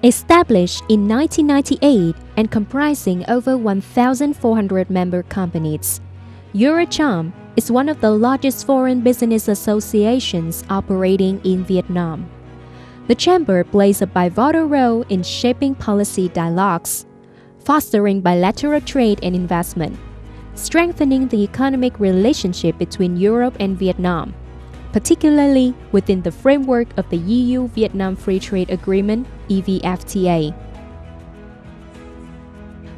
Established in 1998 and comprising over 1,400 member companies, EuroCham is one of the largest foreign business associations operating in Vietnam. The chamber plays a pivotal role in shaping policy dialogues, fostering bilateral trade and investment, strengthening the economic relationship between Europe and Vietnam, particularly within the framework of the EU-Vietnam Free Trade Agreement (EVFTA).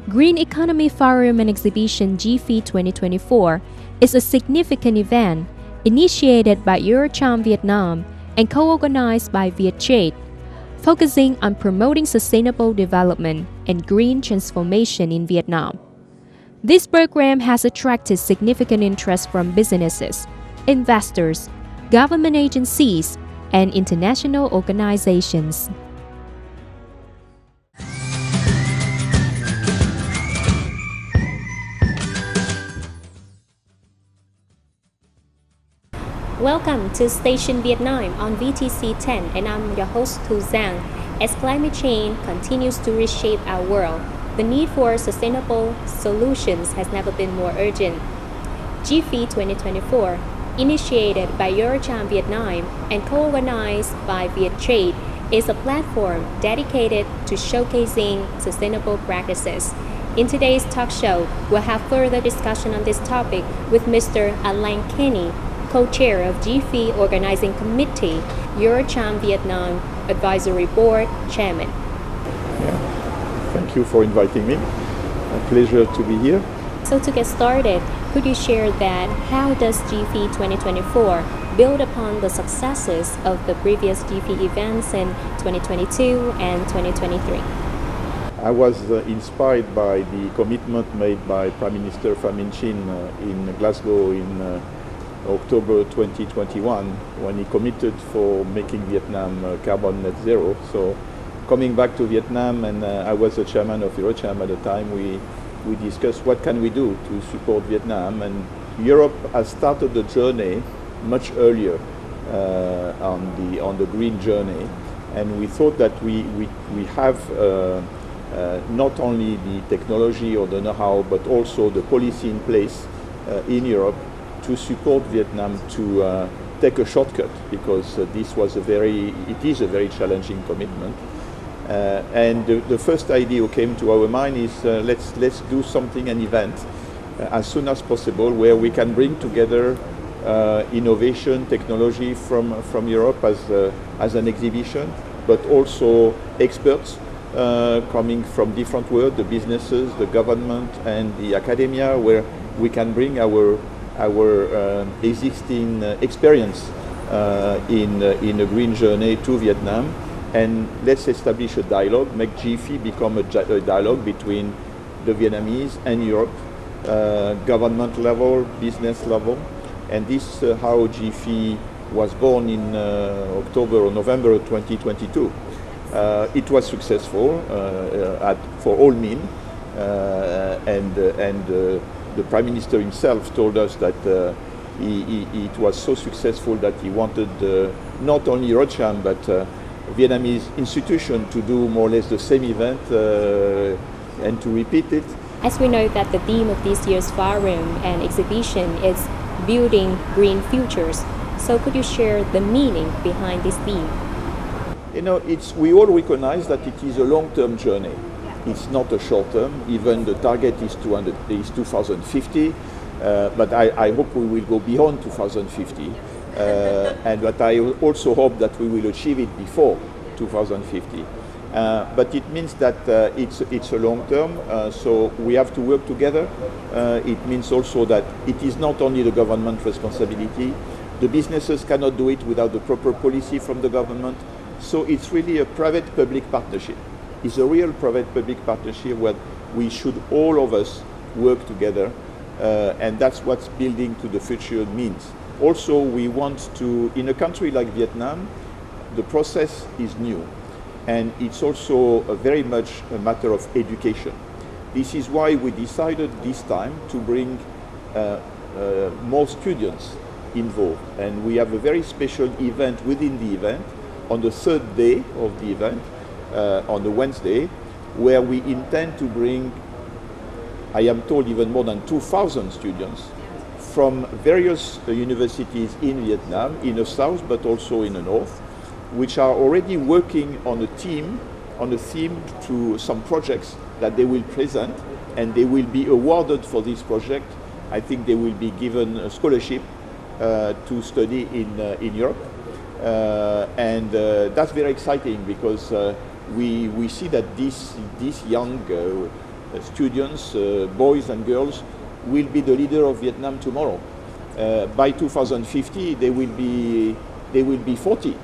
Green Economy Forum and Exhibition GEFE 2024 is a significant event initiated by EuroCham Vietnam and co-organized by VietTrade, focusing on promoting sustainable development and green transformation in Vietnam. This program has attracted significant interest from businesses, investors, government agencies, and international organizations. Welcome to Station Vietnam on VTC10, and I'm your host Tu Giang. As climate change continues to reshape our world, the need for sustainable solutions has never been more urgent. GEFE 2024, initiated by EuroCham Vietnam and co-organized by VietTrade, is a platform dedicated to showcasing sustainable practices. In today's talk show, we'll have further discussion on this topic with Mr. Alain Cany, co-chair of GEFE Organizing Committee, EuroCham Vietnam Advisory Board Chairman. Thank you for inviting me. A pleasure to be here. So to get started, could you share that how does GEFE 2024 build upon the successes of the previous GEFE events in 2022 and 2023? I was inspired by the commitment made by Prime Minister Phạm in Glasgow in October 2021, when he committed for making Vietnam carbon net zero. So coming back to Vietnam, and I was the chairman of EuroCham at the time, we discussed what can we do to support Vietnam, and Europe has started the journey much earlier on the green journey, and we thought that we have not only the technology or the know-how, but also the policy in place in Europe to support Vietnam to take a shortcut, because it is a very challenging commitment. And the first idea that came to our mind is let's do something, an event, as soon as possible, where we can bring together innovation, technology from Europe as an exhibition, but also experts coming from different worlds, the businesses, the government, and the academia, where we can bring our existing experience in a green journey to Vietnam, and let's establish a dialogue, make GEFE become a dialogue between the Vietnamese and Europe, government level, business level, and this is how GEFE was born in October or November 2022. It was successful for all means, and the Prime Minister himself told us that it was so successful that he wanted not only EuroCham but Vietnamese institution to do more or less the same event and to repeat it. As we know that the theme of this year's forum and exhibition is building green futures, so could you share the meaning behind this theme? You know, we all recognize that it is a long-term journey. It's not a short term. Even the target is 2050, but I hope we will go beyond 2050. But I also hope that we will achieve it before 2050. But it means that it's a long term, so we have to work together. It means also that it is not only the government responsibility. The businesses cannot do it without the proper policy from the government. So it's really a private-public partnership. It's a real private-public partnership where we should all of us work together, and that's what building to the future means. Also, we want to, in a country like Vietnam, the process is new, and it's also very much a matter of education. This is why we decided this time to bring more students involved, and we have a very special event within the event. On the third day of the event, on a Wednesday, where we intend to bring, I am told, even more than 2,000 students from various universities in Vietnam, in the south, but also in the north, which are already working on a theme to some projects that they will present, and they will be awarded for this project. I think they will be given a scholarship to study in Europe. And that's very exciting, because we see that these young students, boys and girls, will be the leader of Vietnam tomorrow. By 2050, they will be 40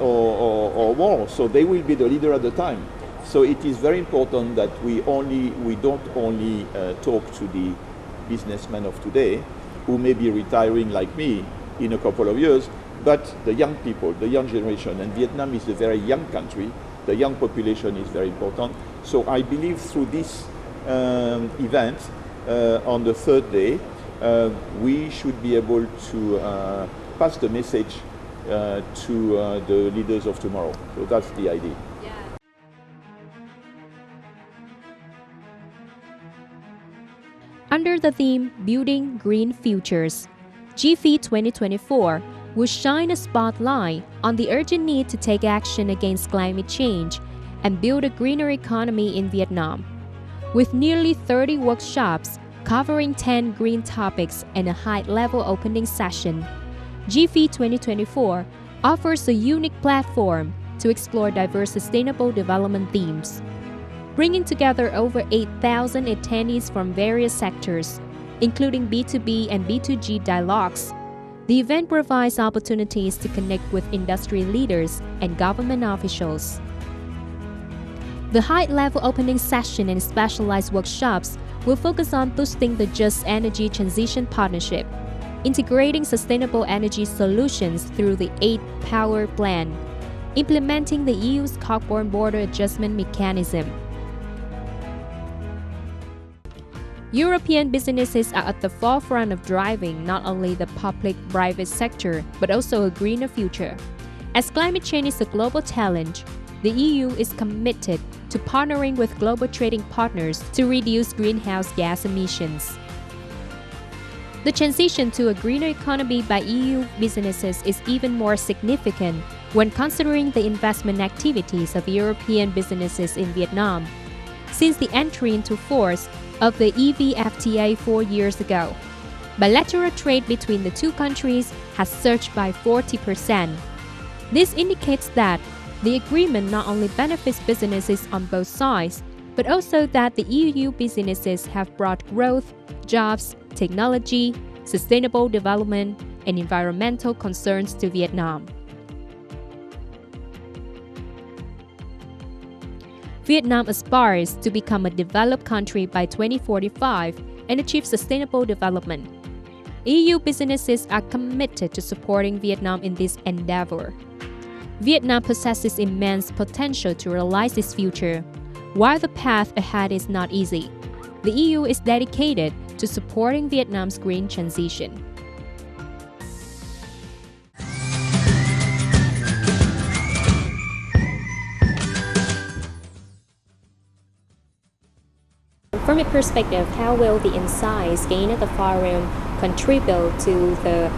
or more, so they will be the leader at the time. So it is very important that we don't only talk to the businessmen of today, who may be retiring like me in a couple of years, but the young people, the young generation. And Vietnam is a very young country. The young population is very important. So I believe through this event on the third day, we should be able to pass the message to the leaders of tomorrow. So that's the idea. Under the theme Building Green Futures, GEFE 2024 will shine a spotlight on the urgent need to take action against climate change and build a greener economy in Vietnam. With nearly 30 workshops covering 10 green topics and a high-level opening session, GEFE 2024 offers a unique platform to explore diverse sustainable development themes. Bringing together over 8,000 attendees from various sectors, including B2B and B2G dialogues, the event provides opportunities to connect with industry leaders and government officials. The high-level opening session and specialized workshops will focus on boosting the Just Energy Transition Partnership, integrating sustainable energy solutions through the 8-Power Plan, implementing the EU's Carbon Border Adjustment Mechanism. European businesses are at the forefront of driving not only the public-private sector, but also a greener future. As climate change is a global challenge, the EU is committed to partnering with global trading partners to reduce greenhouse gas emissions. The transition to a greener economy by EU businesses is even more significant when considering the investment activities of European businesses in Vietnam. Since the entry into force of the EVFTA 4 years ago, bilateral trade between the two countries has surged by 40%. This indicates that the agreement not only benefits businesses on both sides, but also that the EU businesses have brought growth, jobs, technology, sustainable development, and environmental concerns to Vietnam. Vietnam aspires to become a developed country by 2045 and achieve sustainable development. EU businesses are committed to supporting Vietnam in this endeavor. Vietnam possesses immense potential to realize this future. While the path ahead is not easy, the EU is dedicated to supporting Vietnam's green transition. From your perspective, how will the insights gained at the forum contribute to the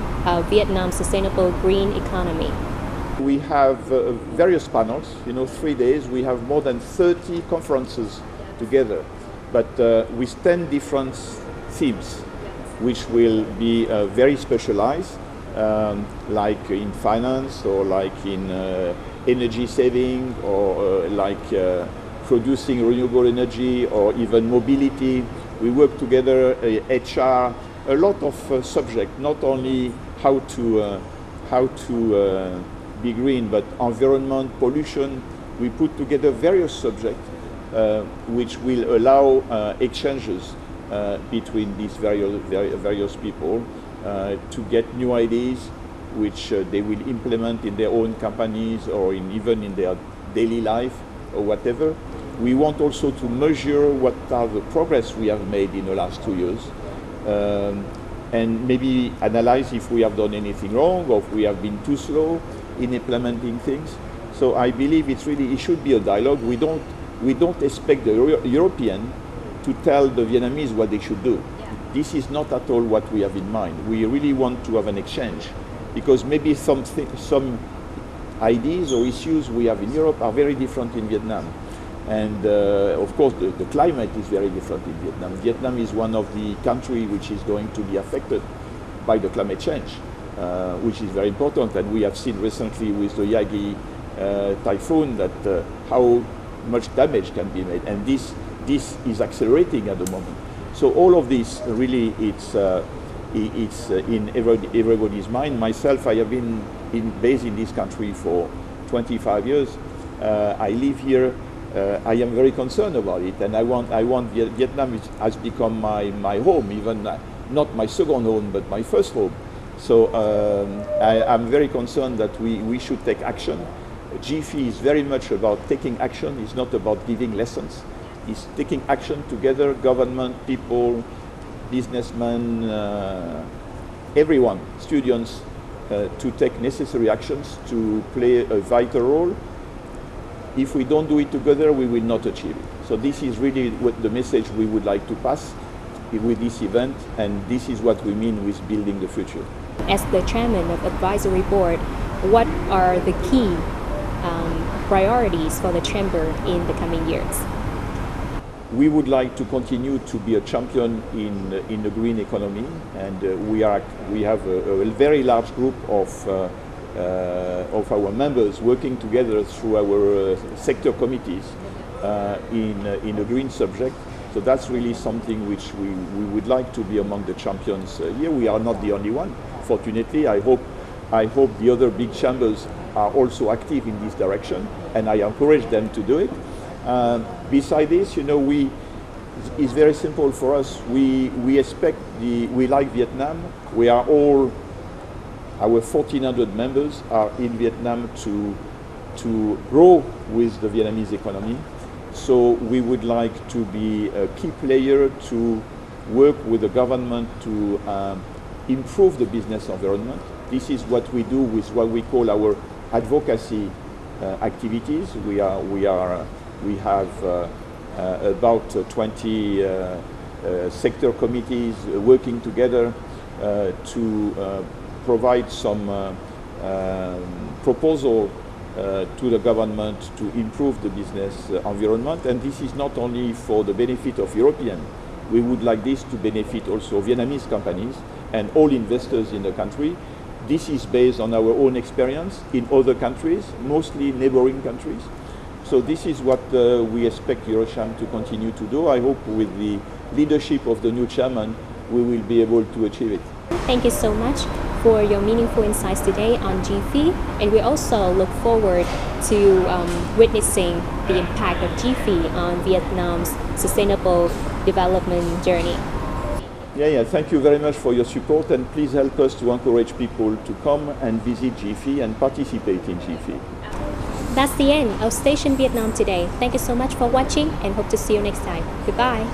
Vietnam sustainable green economy? We have various panels, 3 days. We have more than 30 conferences together, but with 10 different themes, which will be very specialized, like in finance, or like in energy saving, or producing renewable energy, or even mobility. We work together, HR, a lot of subjects, not only how to be green, but environment, pollution. We put together various subjects which will allow exchanges between these various people to get new ideas which they will implement in their own companies, or even in their daily life or whatever. We want also to measure what are the progress we have made in the last 2 years, and maybe analyze if we have done anything wrong, or if we have been too slow in implementing things. So I believe it should be a dialogue. We don't expect the European to tell the Vietnamese what they should do. This is not at all what we have in mind. We really want to have an exchange, because maybe some ideas or issues we have in Europe are very different in Vietnam. And of course the climate is very different in Vietnam. Vietnam is one of the countries which is going to be affected by the climate change, which is very important. And we have seen recently with the Yagi typhoon that how much damage can be made. And this is accelerating at the moment. So all of this really it's in everybody's mind. Myself, I have been based in this country for 25 years. I live here. I am very concerned about it, and I want Vietnam has become my home, even not my second home, but my first home. So I'm very concerned that we should take action. GEFE is very much about taking action. It's not about giving lessons. It's taking action together, government, people, businessmen, everyone, students, to take necessary actions to play a vital role. If we don't do it together, we will not achieve it. So this is really what the message we would like to pass with this event, and this is what we mean with building the future. As the chairman of advisory board, what are the key priorities for the chamber in the coming years? We would like to continue to be a champion in the green economy, and we have a very large group of our members working together through our sector committees in the green subject. So that's really something which we would like to be among the champions here. We are not the only one, fortunately. I hope the other big chambers are also active in this direction, and I encourage them to do it. Beside this, it's very simple for us. We like Vietnam. We are all, our 1,400 members are in Vietnam to grow with the Vietnamese economy. So we would like to be a key player to work with the government to improve the business environment. This is what we do with what we call our advocacy activities. We have about 20 sector committees working together to provide some proposal to the government to improve the business environment. And this is not only for the benefit of Europeans. We would like this to benefit also Vietnamese companies and all investors in the country. This is based on our own experience in other countries, mostly neighboring countries. So this is what we expect EuroCham to continue to do. I hope with the leadership of the new chairman, we will be able to achieve it. Thank you so much for your meaningful insights today on GEFE, and we also look forward to witnessing the impact of GEFE on Vietnam's sustainable development journey. Yeah, thank you very much for your support, and please help us to encourage people to come and visit GEFE and participate in GEFE. That's the end of Station Vietnam today. Thank you so much for watching, and hope to see you next time. Goodbye.